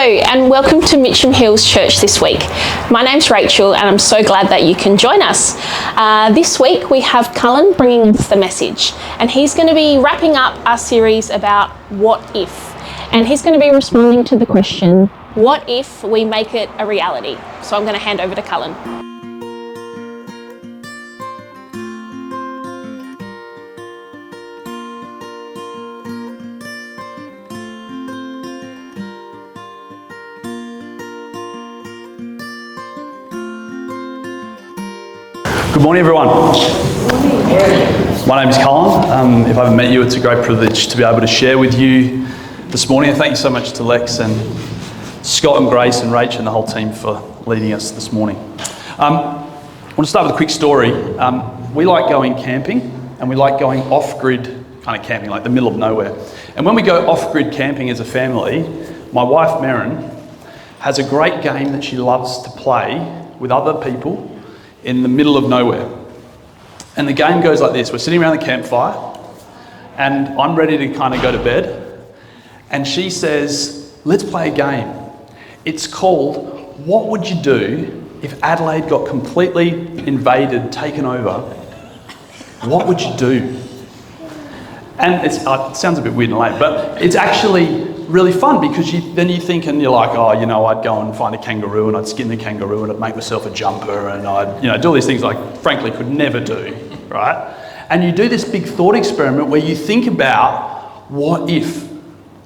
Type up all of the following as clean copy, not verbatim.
and welcome to Mitcham Hills Church this week. My name's Rachel and I'm so glad that you can join us. This week we have Cullen bringing us the message, and he's going to be wrapping up our series about what if, and he's going to be responding to the question, what if we make it a reality? So I'm going to hand over to Cullen. Good morning, everyone. My name is Cullen. If I haven't met you, it's a great privilege to be able to share with you this morning. And thank you so much to Lex and Scott and Grace and Rach and the whole team for leading us this morning. I want to start with a quick story. We like going camping, and we like going off-grid kind of camping, like the middle of nowhere. And when we go off-grid camping as a family, my wife, Merrin, has a great game that she loves to play with other people in the middle of nowhere. And the game goes like this. We're sitting around the campfire and I'm ready to kind of go to bed. And she says, let's play a game. It's called, what would you do if Adelaide got completely invaded, taken over? What would you do? And it sounds a bit weird and lame, but it's actually really fun because then you think and you're like, oh, you know, I'd go and find a kangaroo and I'd skin the kangaroo and I'd make myself a jumper and I'd, do all these things I frankly could never do, right? And you do this big thought experiment where you think about, what if?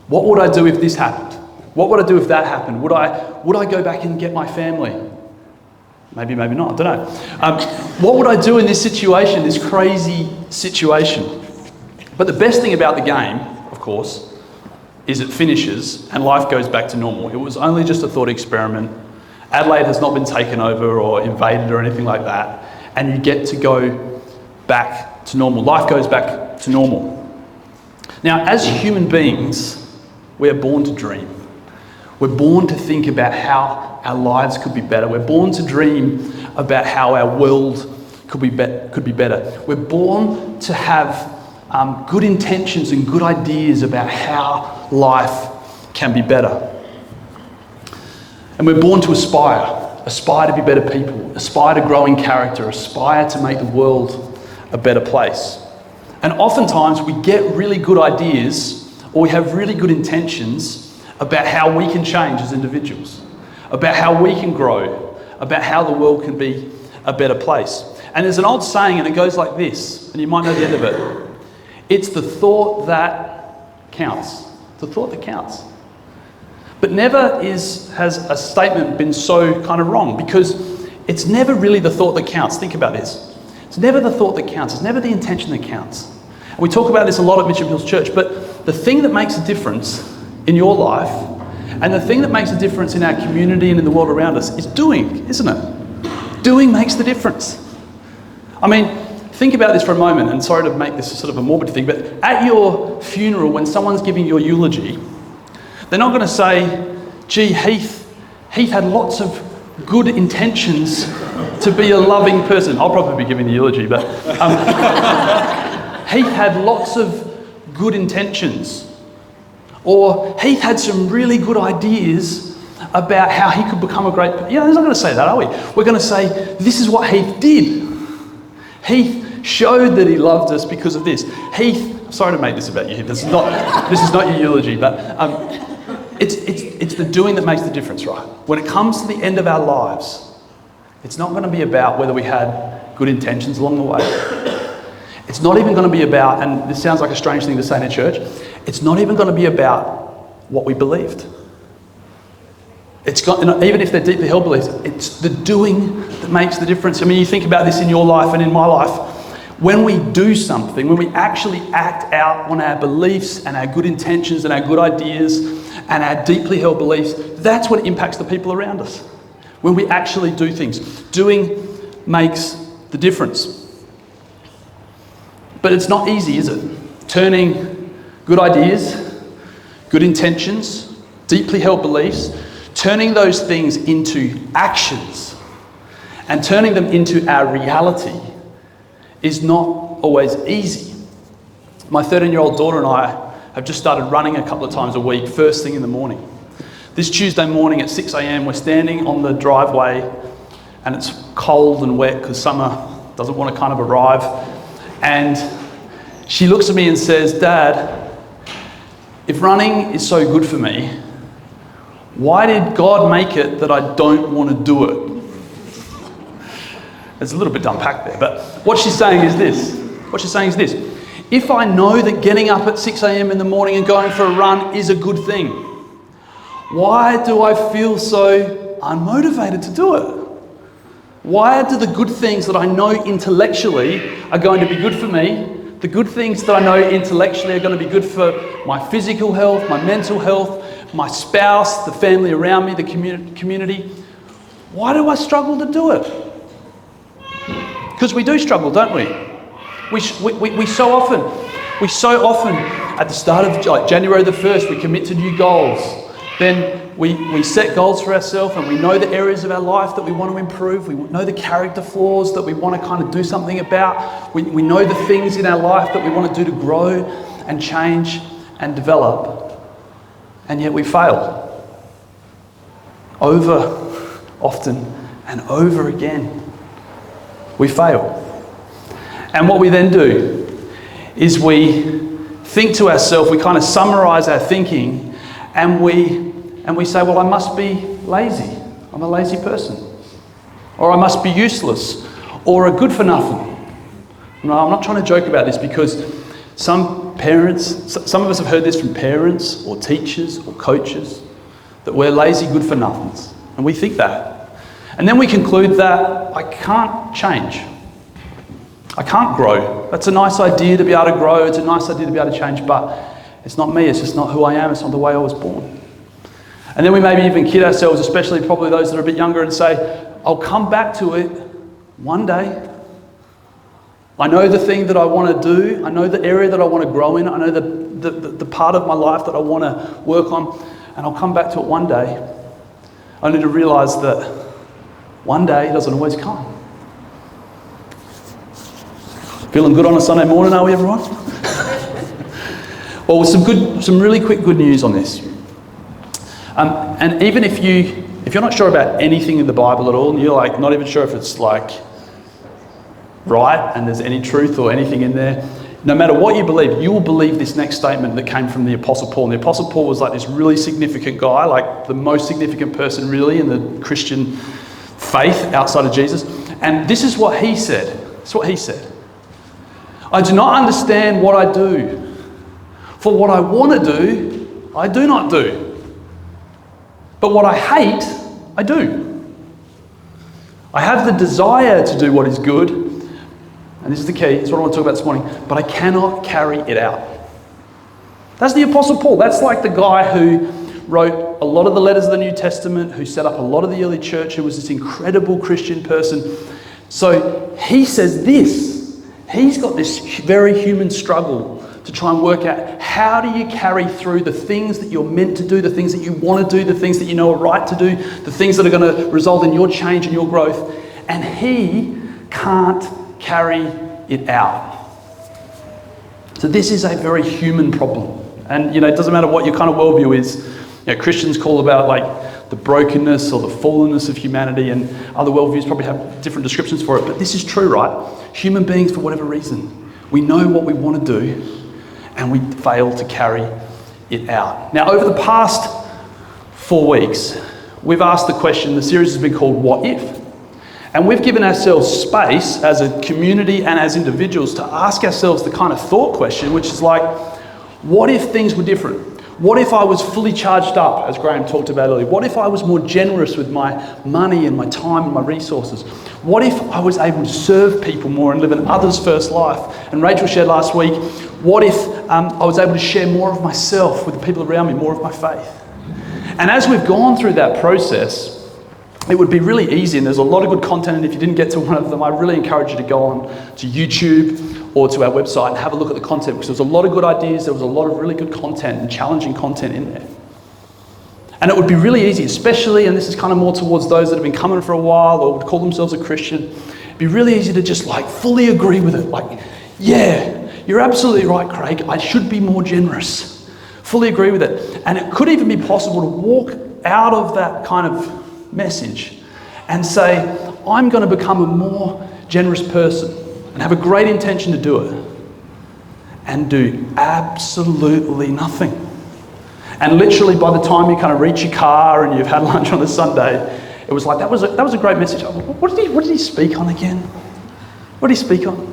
What would I do if this happened? What would I do if that happened? Would I go back and get my family? Maybe, maybe not, I don't know. What would I do in this situation, this crazy situation? But the best thing about the game, of course, is it finishes and life goes back to normal. It was only just a thought experiment. Adelaide has not been taken over or invaded or anything like that. And you get to go back to normal. Life goes back to normal. Now, as human beings, we are born to dream. We're born to think about how our lives could be better. We're born to dream about how our world could be better. We're born to have good intentions and good ideas about how life can be better. And we're born to aspire to be better people, aspire to grow in character, aspire to make the world a better place. And oftentimes we get really good ideas or we have really good intentions about how we can change as individuals, about how we can grow, about how the world can be a better place. And there's an old saying and it goes like this, and you might know the end of it. It's the thought that counts. The thought that counts. But never has a statement been so kind of wrong, because it's never really the thought that counts. Think about this. It's never the thought that counts. It's never the intention that counts. And we talk about this a lot at Mitcham Hills Church, but the thing that makes a difference in your life and the thing that makes a difference in our community and in the world around us is doing, isn't it? Doing makes the difference. I mean, think about this for a moment, and sorry to make this sort of a morbid thing, but at your funeral, when someone's giving your eulogy, they're not going to say, gee, Heath had lots of good intentions to be a loving person. I'll probably be giving the eulogy, but Heath had lots of good intentions. Or Heath had some really good ideas about how he could become a great person. We're not going to say that, are we? We're going to say, this is what Heath did. Heath showed that he loved us because of this. Heath, sorry to make this about you, Heath. This is not your eulogy, but it's the doing that makes the difference, right? When it comes to the end of our lives, it's not going to be about whether we had good intentions along the way. It's not even going to be about, and this sounds like a strange thing to say in a church, it's not even going to be about what we believed. Even if they're deeply held beliefs, it's the doing that makes the difference. I mean, you think about this in your life and in my life. When we do something, when we actually act out on our beliefs and our good intentions and our good ideas and our deeply held beliefs, that's what impacts the people around us. When we actually do things. Doing makes the difference. But it's not easy, is it? Turning good ideas, good intentions, deeply held beliefs, turning those things into actions and turning them into our reality is not always easy. My 13-year-old daughter and I have just started running a couple of times a week, first thing in the morning. This Tuesday morning at 6 a.m, we're standing on the driveway and it's cold and wet because summer doesn't want to kind of arrive. And she looks at me and says, "Dad, if running is so good for me, why did God make it that I don't want to do it?" There's a little bit to unpack there, but what she's saying is this. If I know that getting up at 6 a.m. in the morning and going for a run is a good thing, why do I feel so unmotivated to do it? Why do the good things that I know intellectually are going to be good for me, the good things that I know intellectually are going to be good for my physical health, my mental health, my spouse, the family around me, the community, why do I struggle to do it? Because we do struggle, don't we? We so often, at the start of like January the 1st, we commit to new goals. Then we set goals for ourselves and we know the areas of our life that we want to improve. We know the character flaws that we want to kind of do something about. We know the things in our life that we want to do to grow and change and develop. And yet we fail. Often and over again. We fail. And what we then do is we think to ourselves, we kind of summarize our thinking and we say, well, I must be lazy. I'm a lazy person. Or I must be useless or a good for nothing. No, I'm not trying to joke about this because some of us have heard this from parents or teachers or coaches, that we're lazy good for nothings. And we think that. And then we conclude that I can't change. I can't grow. That's a nice idea to be able to grow. It's a nice idea to be able to change, but it's not me. It's just not who I am. It's not the way I was born. And then we maybe even kid ourselves, especially probably those that are a bit younger, and say, I'll come back to it one day. I know the thing that I want to do. I know the area that I want to grow in. I know the part of my life that I want to work on, and I'll come back to it one day. Only to realise that one day doesn't always come. Feeling good on a Sunday morning, are we, everyone? Well, some really quick good news on this. And even if you're not sure about anything in the Bible at all, and you're like not even sure if it's like right and there's any truth or anything in there, no matter what you believe, you will believe this next statement that came from the Apostle Paul. And the Apostle Paul was like this really significant guy, like the most significant person really in the Christian faith outside of Jesus. And this is what he said. It's what he said. I do not understand what I do. For what I want to do, I do not do. But what I hate, I do. I have the desire to do what is good, and this is the key, it's what I want to talk about this morning, but I cannot carry it out. That's the Apostle Paul. That's like the guy who wrote a lot of the letters of the New Testament, who set up a lot of the early church, who was this incredible Christian person. So he says this. He's got this very human struggle to try and work out how do you carry through the things that you're meant to do, the things that you want to do, the things that you know are right to do, the things that are going to result in your change and your growth. And he can't carry it out. So this is a very human problem. And, it doesn't matter what your kind of worldview is. Christians call about like the brokenness or the fallenness of humanity, and other worldviews probably have different descriptions for it. But this is true, right? Human beings, for whatever reason, we know what we want to do, and we fail to carry it out. Now, over the past 4 weeks, we've asked the question, the series has been called What If? And we've given ourselves space as a community and as individuals to ask ourselves the kind of thought question, which is like, what if things were different? What if I was fully charged up, as Graham talked about earlier? What if I was more generous with my money and my time and my resources? What if I was able to serve people more and live an others first life? And Rachel shared last week, what if I was able to share more of myself with the people around me, more of my faith? And as we've gone through that process, it would be really easy, and there's a lot of good content, and if you didn't get to one of them, I really encourage you to go on to YouTube or to our website and have a look at the content, because there was a lot of good ideas, there was a lot of really good content and challenging content in there. And it would be really easy, especially, and this is kind of more towards those that have been coming for a while or would call themselves a Christian, it'd be really easy to just like fully agree with it. Like, yeah, you're absolutely right, Craig, I should be more generous. Fully agree with it. And it could even be possible to walk out of that kind of message and say, I'm going to become a more generous person and have a great intention to do it, and do absolutely nothing. And literally by the time you kind of reach your car and you've had lunch on a Sunday, it was like, that was a great message. What did he speak on again? What did he speak on?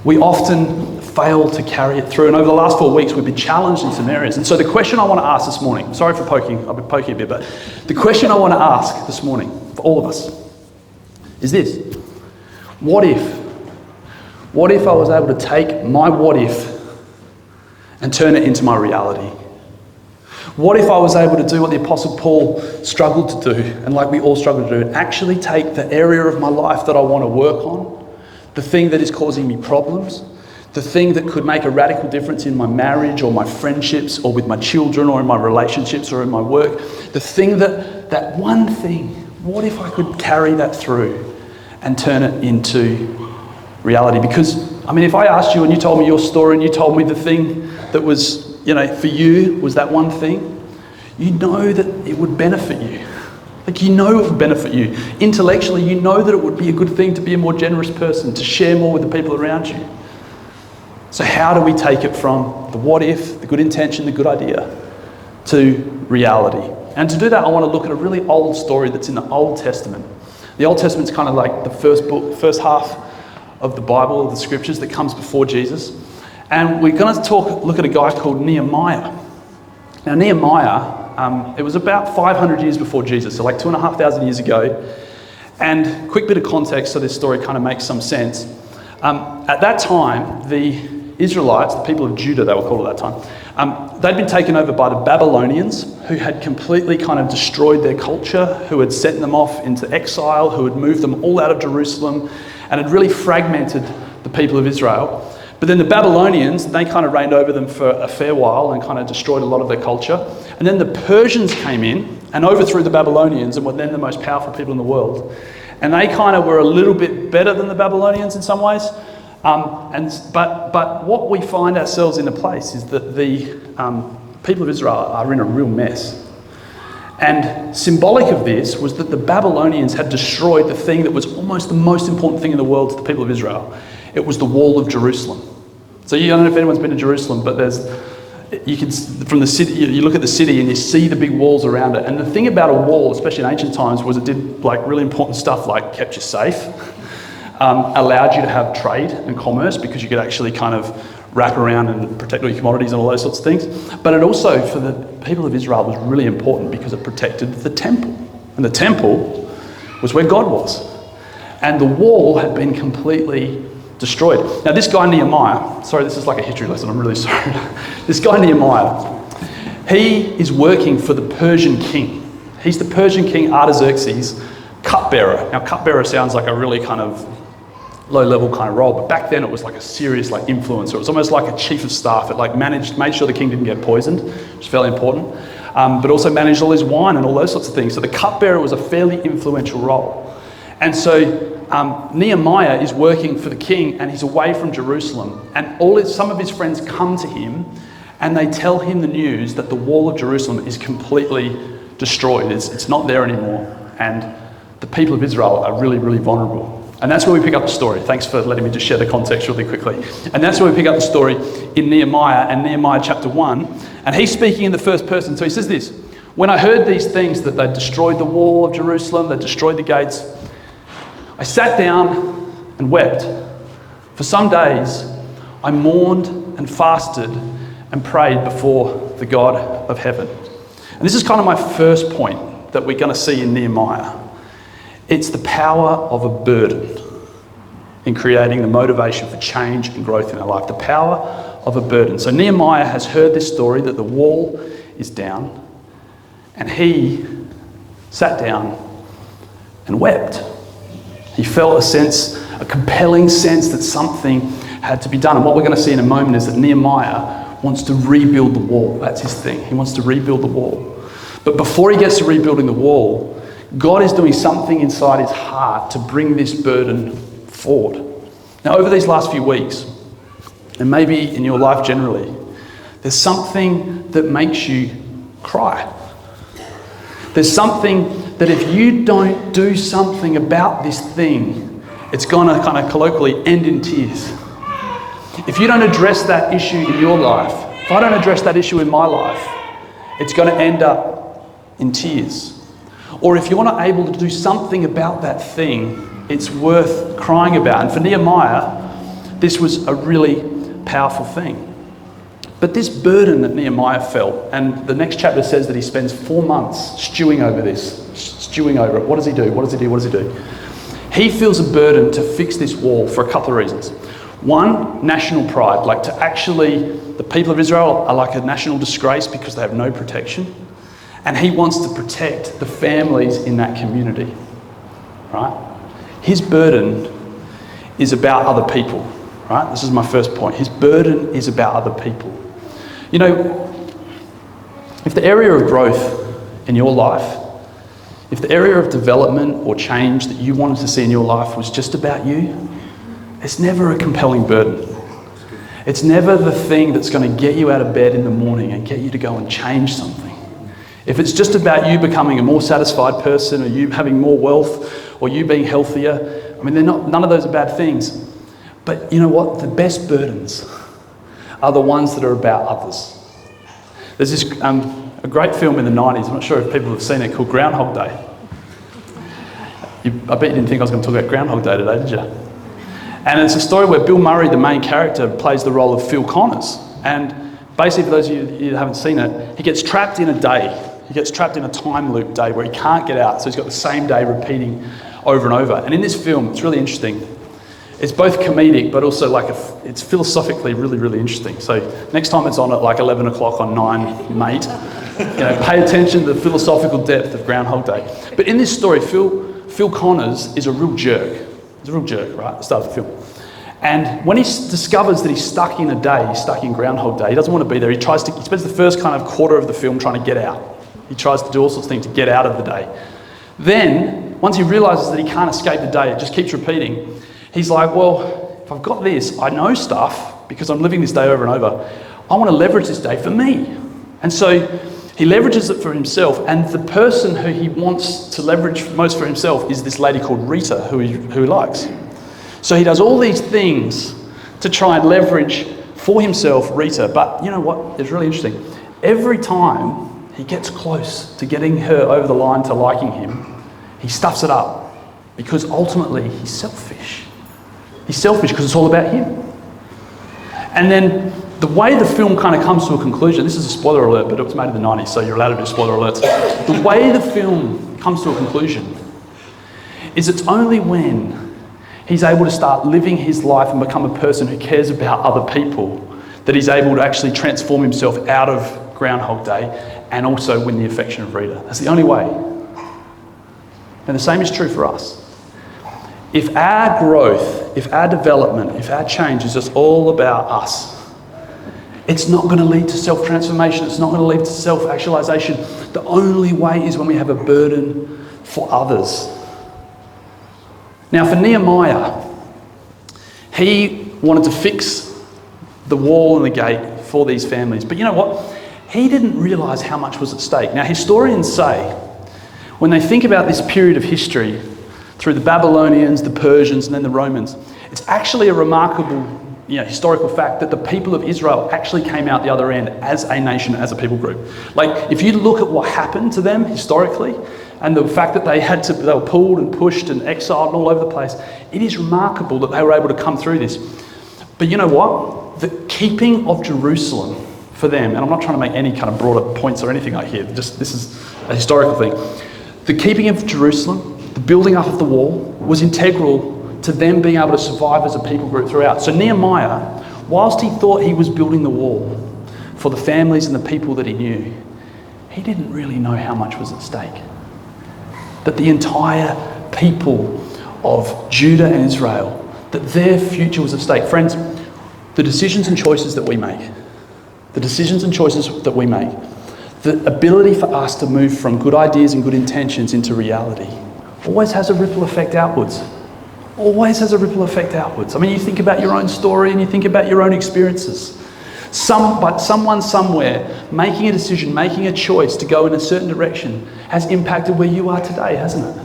We often fail to carry it through. And over the last 4 weeks, we've been challenged in some areas. And so the question I want to ask this morning, sorry for poking, I've been poking a bit, but the question I want to ask this morning for all of us is this: what if I was able to take my what if and turn it into my reality? What if I was able to do what the Apostle Paul struggled to do, and like we all struggle to do, and actually take the area of my life that I want to work on, the thing that is causing me problems, the thing that could make a radical difference in my marriage or my friendships or with my children or in my relationships or in my work, the thing that one thing, what if I could carry that through and turn it into reality? Because, I mean, if I asked you and you told me your story and you told me the thing that was, for you was that one thing, you know that it would benefit you. Like, you know it would benefit you. Intellectually, you know that it would be a good thing to be a more generous person, to share more with the people around you. So how do we take it from the what if, the good intention, the good idea, to reality? And to do that, I want to look at a really old story that's in the Old Testament. The Old Testament's kind of like the first half of the Bible, of the scriptures that comes before Jesus. And we're going to look at a guy called Nehemiah. Now Nehemiah, it was about 500 years before Jesus, so like 2,500 years ago. And quick bit of context so this story kind of makes some sense. At that time, the Israelites, the people of Judah they were called at that time, they'd been taken over by the Babylonians, who had completely kind of destroyed their culture, who had sent them off into exile, who had moved them all out of Jerusalem, and had really fragmented the people of Israel. But then the Babylonians, they kind of reigned over them for a fair while and kind of destroyed a lot of their culture. And then the Persians came in and overthrew the Babylonians and were then the most powerful people in the world. And they kind of were a little bit better than the Babylonians in some ways. But what we find ourselves in a place is that the people of Israel are in a real mess. And symbolic of this was that the Babylonians had destroyed the thing that was almost the most important thing in the world to the people of Israel. It was the wall of Jerusalem. So I don't know if anyone's been to Jerusalem, but you can, from the city, you look at the city and you see the big walls around it. And the thing about a wall, especially in ancient times, was it did like really important stuff, like kept you safe, allowed you to have trade and commerce because you could actually kind of wrap around and protect all your commodities and all those sorts of things. But it also, for the people of Israel, was really important because it protected the temple. And the temple was where God was. And the wall had been completely destroyed. Now this guy Nehemiah, sorry, this is like a history lesson, I'm really sorry. This guy Nehemiah, he is working for the Persian king. He's the Persian king Artaxerxes' cupbearer. Now cupbearer sounds like a really kind of low-level kind of role, but back then it was like a serious like influencer. It was almost like a chief of staff. It like made sure the king didn't get poisoned, which is fairly important, but also managed all his wine and all those sorts of things. So the cupbearer was a fairly influential role. And so Nehemiah is working for the king and he's away from Jerusalem. And some of his friends come to him and they tell him the news that the wall of Jerusalem is completely destroyed. It's not there anymore. And the people of Israel are really, really vulnerable. And that's where we pick up the story. Thanks for letting me just share the context really quickly. And that's where we pick up the story in Nehemiah and Nehemiah chapter 1. And he's speaking in the first person. So he says this: when I heard these things, that they destroyed the wall of Jerusalem, they destroyed the gates, I sat down and wept. For some days, I mourned and fasted and prayed before the God of heaven. And this is kind of my first point that we're going to see in Nehemiah. It's the power of a burden in creating the motivation for change and growth in our life. The power of a burden. So Nehemiah has heard this story that the wall is down, and he sat down and wept. He felt a compelling sense that something had to be done. And what we're going to see in a moment is that Nehemiah wants to rebuild the wall. That's his thing. He wants to rebuild the wall. But before he gets to rebuilding the wall, God is doing something inside his heart to bring this burden forward. Now, over these last few weeks, and maybe in your life generally, there's something that makes you cry. There's something that if you don't do something about this thing, it's going to kind of colloquially end in tears. If you don't address that issue in your life, if I don't address that issue in my life, it's going to end up in tears. Or if you're not able to do something about that thing, it's worth crying about. And for Nehemiah, this was a really powerful thing. But this burden that Nehemiah felt, and the next chapter says that he spends 4 months stewing over this, stewing over it. What does he do? What does he do? What does he do? He feels a burden to fix this wall for a couple of reasons. One, national pride, like to actually, the people of Israel are like a national disgrace because they have no protection. And he wants to protect the families in that community, right? His burden is about other people, right? This is my first point. His burden is about other people. You know, if the area of growth in your life, if the area of development or change that you wanted to see in your life was just about you, it's never a compelling burden. It's never the thing that's going to get you out of bed in the morning and get you to go and change something. If it's just about you becoming a more satisfied person, or you having more wealth, or you being healthier, I mean, none of those are bad things. But you know what? The best burdens are the ones that are about others. There's this a great film in the 90s, I'm not sure if people have seen it, called Groundhog Day. I bet you didn't think I was going to talk about Groundhog Day today, did you? And it's a story where Bill Murray, the main character, plays the role of Phil Connors. And basically, for those of you that haven't seen it, he gets trapped in a day. He gets trapped in a time loop day where he can't get out. So he's got the same day repeating over and over. And in this film, it's really interesting. It's both comedic, but also it's philosophically really, really interesting. So next time it's on at like 11 o'clock on 9, mate, pay attention to the philosophical depth of Groundhog Day. But in this story, Phil Connors is a real jerk. He's a real jerk, right, at the start of the film. And when he discovers that he's stuck in a day, he's stuck in Groundhog Day, he doesn't want to be there. He spends the first kind of quarter of the film trying to get out. He tries to do all sorts of things to get out of the day. Then, once he realises that he can't escape the day, it just keeps repeating. He's like, well, if I've got this, I know stuff because I'm living this day over and over. I want to leverage this day for me. And so he leverages it for himself, and the person who he wants to leverage most for himself is this lady called Rita, who he likes. So he does all these things to try and leverage for himself Rita. But you know what? It's really interesting. Every time he gets close to getting her over the line to liking him, he stuffs it up because ultimately he's selfish. He's selfish because it's all about him. And then the way the film kind of comes to a conclusion, this is a spoiler alert, but it was made in the 90s, so you're allowed to do spoiler alerts. The way the film comes to a conclusion is it's only when he's able to start living his life and become a person who cares about other people that he's able to actually transform himself out of Groundhog Day and also win the affection of Rita. That's the only way. And the same is true for us. If our growth, if our development, if our change is just all about us, it's not going to lead to self-transformation. It's not going to lead to self-actualization. The only way is when we have a burden for others. Now, for Nehemiah, he wanted to fix the wall and the gate for these families. But you know what? He didn't realise how much was at stake. Now, historians say, when they think about this period of history, through the Babylonians, the Persians, and then the Romans, it's actually a remarkable historical fact that the people of Israel actually came out the other end as a nation, as a people group. Like, if you look at what happened to them historically, and the fact that they were pulled and pushed and exiled and all over the place, it is remarkable that they were able to come through this. But you know what? The keeping of Jerusalem for them, and I'm not trying to make any kind of broader points or anything like here, just this is a historical thing. The keeping of Jerusalem, the building up of the wall, was integral to them being able to survive as a people group throughout. So Nehemiah, whilst he thought he was building the wall for the families and the people that he knew, he didn't really know how much was at stake. That the entire people of Judah and Israel, that their future was at stake. Friends, the decisions and choices that we make, the ability for us to move from good ideas and good intentions into reality always has a ripple effect outwards. Always has a ripple effect outwards. I mean, you think about your own story and you think about your own experiences. But someone somewhere making a decision, making a choice to go in a certain direction has impacted where you are today, hasn't it?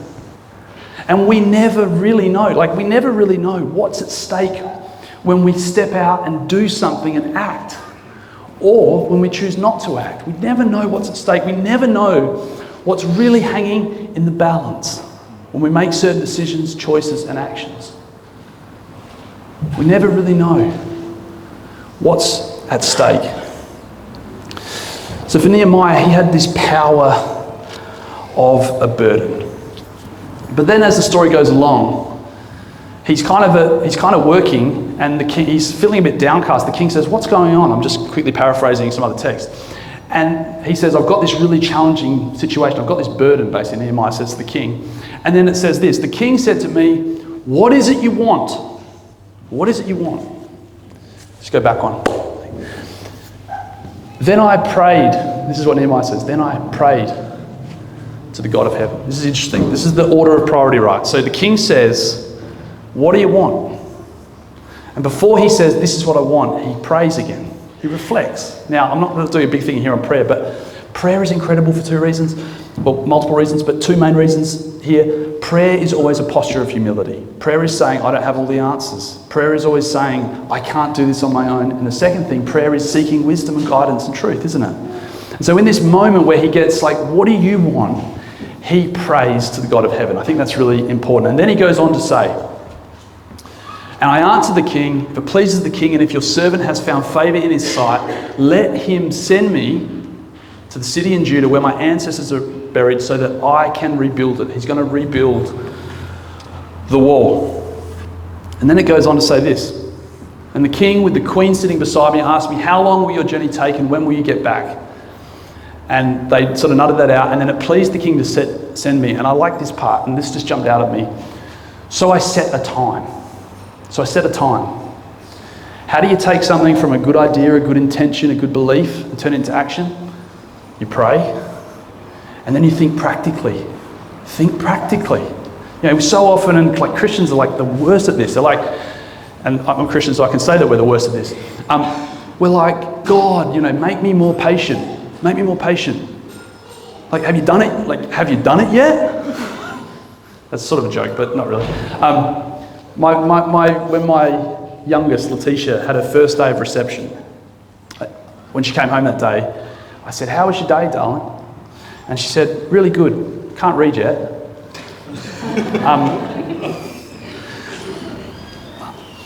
And we never really know. We never really know what's at stake when we step out and do something and act, or when we choose not to act. We never know what's at stake. We never know what's really hanging in the balance when we make certain decisions, choices, and actions. We never really know what's at stake. So for Nehemiah, he had this power of a burden. But then as the story goes along, he's kind of working, and the king, he's feeling a bit downcast. The king says, "What's going on?" I'm just quickly paraphrasing some other text. And he says, "I've got this really challenging situation. I've got this burden," basically, Nehemiah says to the king. And then it says this: "The king said to me, 'What is it you want? What is it you want?'" Just go back on. "Then I prayed," this is what Nehemiah says, "then I prayed to the God of heaven." This is interesting. This is the order of priority, right? So the king says, "What do you want?" And before he says, "This is what I want," he prays again. He reflects. Now, I'm not going to do a big thing here on prayer, but prayer is incredible for two reasons. Well, multiple reasons, but two main reasons here. Prayer is always a posture of humility. Prayer is saying, "I don't have all the answers." Prayer is always saying, "I can't do this on my own." And the second thing, prayer is seeking wisdom and guidance and truth, isn't it? And so in this moment where he gets "What do you want?" he prays to the God of heaven. I think that's really important. And then he goes on to say, "And I answered the king, if it pleases the king, and if your servant has found favour in his sight, let him send me to the city in Judah where my ancestors are buried so that I can rebuild it." He's going to rebuild the wall. And then it goes on to say this: "And the king, with the queen sitting beside me, asked me, 'How long will your journey take and when will you get back?' And they sort of nutted that out. And then it pleased the king to send me." And I like this part, and this just jumped out at me. "So I set a time." So I set a time. How do you take something from a good idea, a good intention, a good belief, and turn it into action? You pray, and then you think practically. Think practically. You know, so often, and Christians are the worst at this. They're and I'm a Christian, so I can say that we're the worst at this. We're like, "God, make me more patient. Make me more patient." Have you done it? Have you done it yet? That's sort of a joke, but not really. When my youngest, Letitia, had her first day of reception, when she came home that day, I said, "How was your day, darling?" And she said, "Really good. Can't read yet."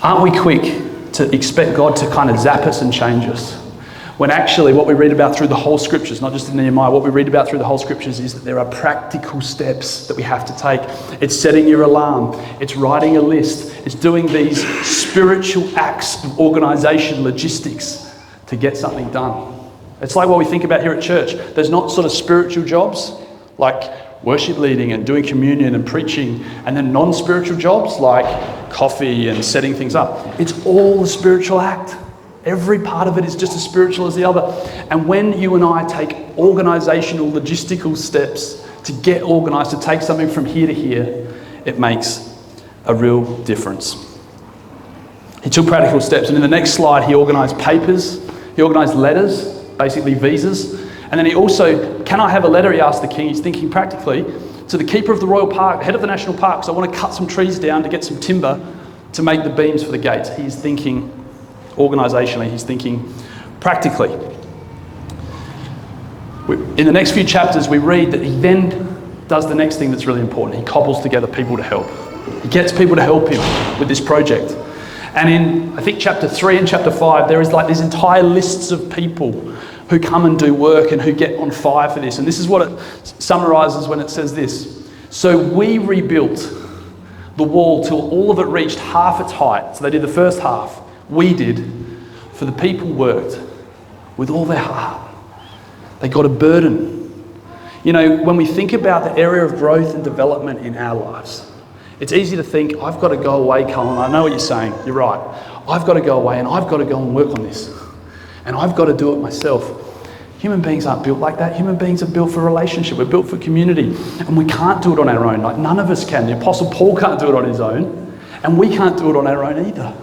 Aren't we quick to expect God to kind of zap us and change us? When actually what we read about through the whole scriptures, not just in Nehemiah, what we read about through the whole scriptures is that there are practical steps that we have to take. It's setting your alarm. It's writing a list. It's doing these spiritual acts of organisation, logistics to get something done. It's like what we think about here at church. There's not sort of spiritual jobs like worship leading and doing communion and preaching, and then non-spiritual jobs like coffee and setting things up. It's all a spiritual act. Every part of it is just as spiritual as the other. And when you and I take organisational, logistical steps to get organised, to take something from here to here, it makes a real difference. He took practical steps, and in the next slide, he organised papers, he organised letters, basically visas, and then he also, "Can I have a letter?" he asked the king. He's thinking practically, "to the keeper of the royal park, head of the national park, because I want to cut some trees down to get some timber to make the beams for the gates." He's thinking organisationally, he's thinking practically. In the next few chapters, we read that he then does the next thing that's really important. He cobbles together people to help. He gets people to help him with this project. And in, I think, chapter 3 and chapter 5, there is these entire lists of people who come and do work and who get on fire for this. And this is what it summarises when it says this: "So we rebuilt the wall till all of it reached half its height." So they did the first half. We did, for the people worked with all their heart. They got a burden. When we think about the area of growth and development in our lives, it's easy to think, "I've got to go away, Cullen. I know what you're saying. You're right. I've got to go away and I've got to go and work on this. And I've got to do it myself." Human beings aren't built like that. Human beings are built for relationship. We're built for community. And we can't do it on our own. None of us can. The Apostle Paul can't do it on his own. And we can't do it on our own either.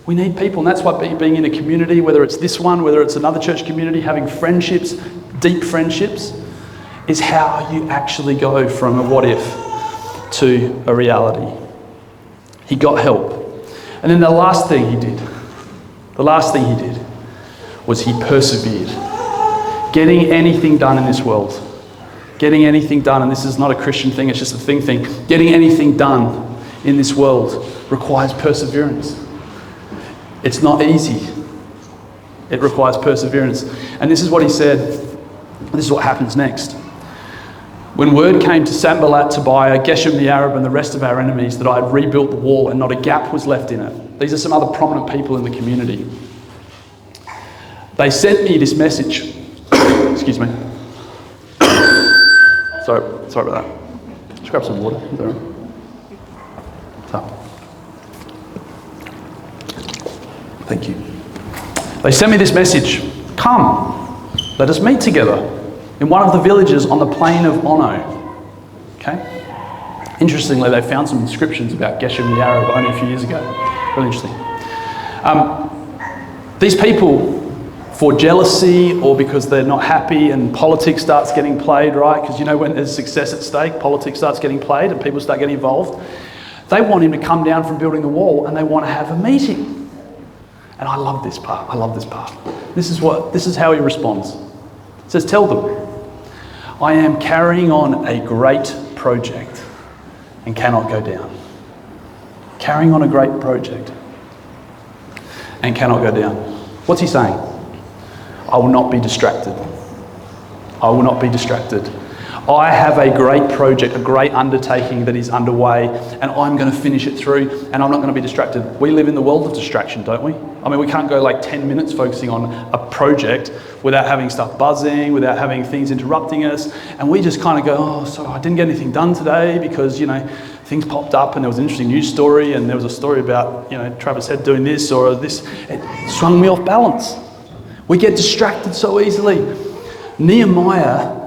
We need people, and that's why being in a community, whether it's this one, whether it's another church community, having friendships, deep friendships, is how you actually go from a what if to a reality. He got help. And then the last thing he did was he persevered. Getting anything done in this world, getting anything done, and this is not a Christian thing, it's just a thing. Getting anything done in this world requires perseverance. It's not easy. It requires perseverance. And this is what he said. This is what happens next. When word came to Sanballat, Tobiah, Geshem the Arab, and the rest of our enemies that I had rebuilt the wall and not a gap was left in it. These are some other prominent people in the community. They sent me this message. Excuse me. Sorry about that. Just grab some water. So. Thank you. They sent me this message. Come, let us meet together in one of the villages on the plain of Ono. Okay? Interestingly, they found some inscriptions about Geshem the Arab only a few years ago. Really interesting. These people, for jealousy or because they're not happy and politics starts getting played, right? Because you know when there's success at stake, politics starts getting played and people start getting involved. They want him to come down from building the wall and they want to have a meeting. And I love this part. This is how he responds. It says, tell them, I am carrying on a great project and cannot go down. Carrying on a great project and cannot go down. What's he saying? I will not be distracted. I will not be distracted. I have a great project, a great undertaking that is underway, and I'm going to finish it through, and I'm not going to be distracted. We live in the world of distraction, don't we? I mean, we can't go like 10 minutes focusing on a project without having stuff buzzing, without having things interrupting us, and we just kind of go, oh, so I didn't get anything done today because, you know, things popped up and there was an interesting news story and there was a story about, you know, Travis Head doing this or this. It swung me off balance. We get distracted so easily. Nehemiah,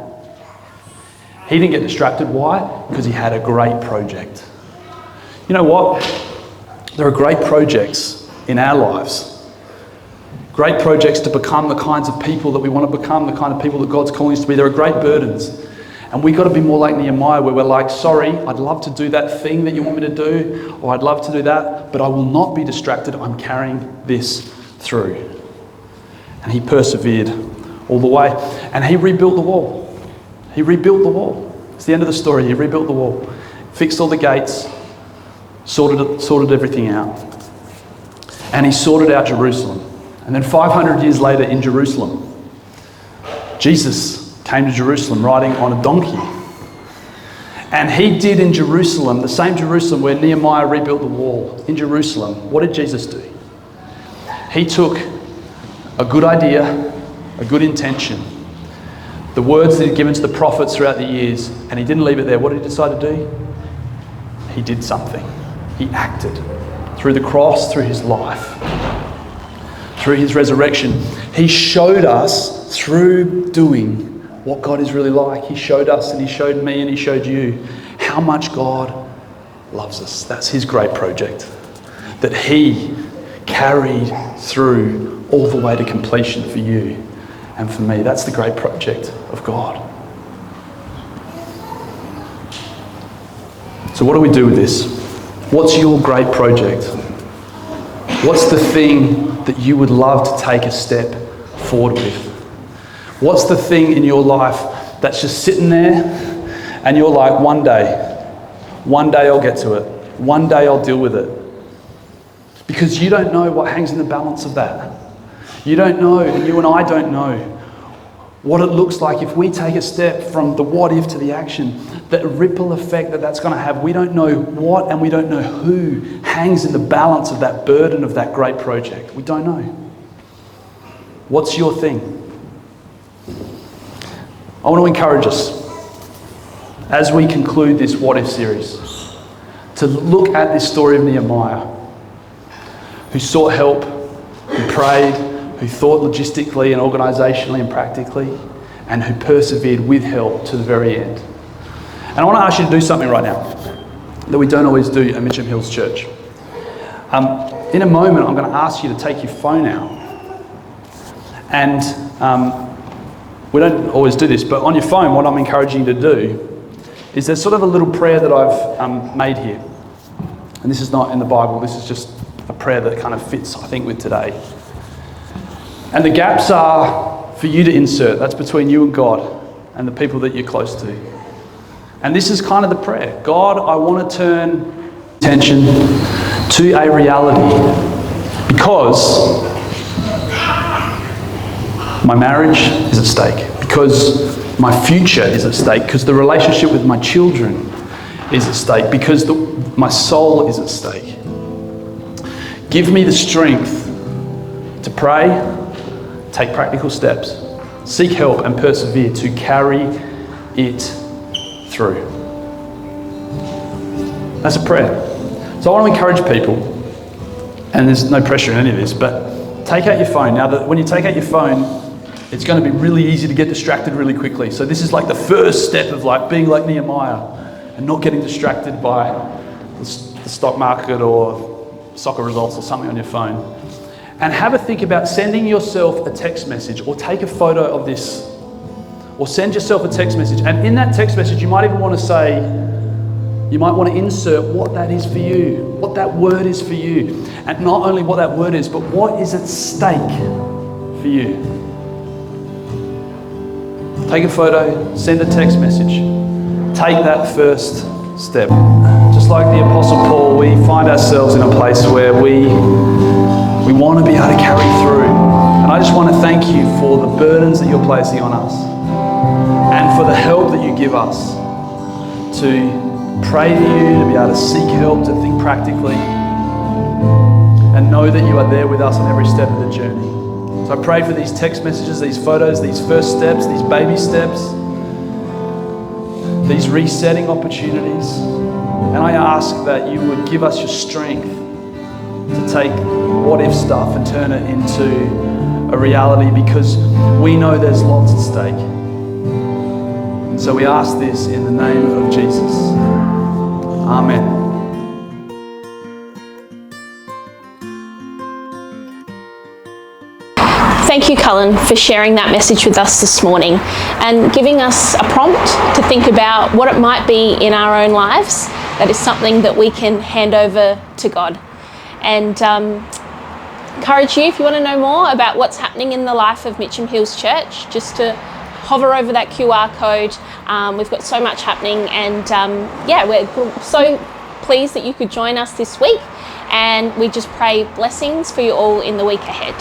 he didn't get distracted. Why? Because he had a great project. You know what? There are great projects in our lives. Great projects to become the kinds of people that we want to become, the kind of people that God's calling us to be. There are great burdens. And we've got to be more like Nehemiah, where we're like, sorry, I'd love to do that thing that you want me to do, or I'd love to do that, but I will not be distracted. I'm carrying this through. And he persevered all the way. And he rebuilt the wall. He rebuilt the wall. It's the end of the story. He rebuilt the wall, fixed all the gates, sorted everything out. And he sorted out Jerusalem. And then 500 years later in Jerusalem, Jesus came to Jerusalem riding on a donkey. And he did in Jerusalem, the same Jerusalem where Nehemiah rebuilt the wall, in Jerusalem, what did Jesus do? He took a good idea, a good intention, the words that he'd given to the prophets throughout the years, and he didn't leave it there. What did he decide to do? He did something. He acted. Through the cross, through his life, through his resurrection. He showed us through doing what God is really like. He showed us and he showed me and he showed you how much God loves us. That's his great project that he carried through all the way to completion for you and for me. That's the great project of God. So what do we do with this? What's your great project? What's the thing that you would love to take a step forward with? What's the thing in your life that's just sitting there and you're like, one day I'll get to it. One day I'll deal with it. Because you don't know what hangs in the balance of that. You don't know, and you and I don't know what it looks like if we take a step from the what if to the action, the ripple effect that that's going to have. We don't know what and we don't know who hangs in the balance of that burden of that great project. We don't know. What's your thing? I want to encourage us, as we conclude this What If series, to look at this story of Nehemiah, who sought help, who prayed, who thought logistically and organisationally and practically, and who persevered with help to the very end. And I want to ask you to do something right now that we don't always do at Mitcham Hills Church. In a moment, I'm going to ask you to take your phone out. And we don't always do this, but on your phone, what I'm encouraging you to do is there's sort of a little prayer that I've made here. And this is not in the Bible, this is just a prayer that kind of fits, I think, with today. And the gaps are for you to insert. That's between you and God and the people that you're close to. And this is kind of the prayer. God, I want to turn attention to a reality because my marriage is at stake, because my future is at stake, because the relationship with my children is at stake, because my soul is at stake. Give me the strength to pray, take practical steps, seek help and persevere to carry it through. That's a prayer. So I want to encourage people, and there's no pressure in any of this, but take out your phone. Now, when you take out your phone, it's going to be really easy to get distracted really quickly. So this is like the first step of like being like Nehemiah and not getting distracted by the stock market or soccer results or something on your phone. And have a think about sending yourself a text message, or take a photo of this, or send yourself a text message. And in that text message, you might even want to say, you might want to insert what that is for you, what that word is for you. And not only what that word is, but what is at stake for you. Take a photo, send a text message. Take that first step. Just like the Apostle Paul, we find ourselves in a place where we want to be able to carry through. And I just want to thank you for the burdens that you're placing on us and for the help that you give us to pray to you, to be able to seek help, to think practically, and know that you are there with us on every step of the journey. So I pray for these text messages, these photos, these first steps, these baby steps, these resetting opportunities. And I ask that you would give us your strength to take what-if stuff and turn it into a reality, because we know there's lots at stake. And so we ask this in the name of Jesus. Amen. Thank you, Cullen, for sharing that message with us this morning and giving us a prompt to think about what it might be in our own lives that is something that we can hand over to God. And encourage you, if you want to know more about what's happening in the life of Mitcham Hills Church, just to hover over that QR code. We've got so much happening, and we're so pleased that you could join us this week, and we just pray blessings for you all in the week ahead.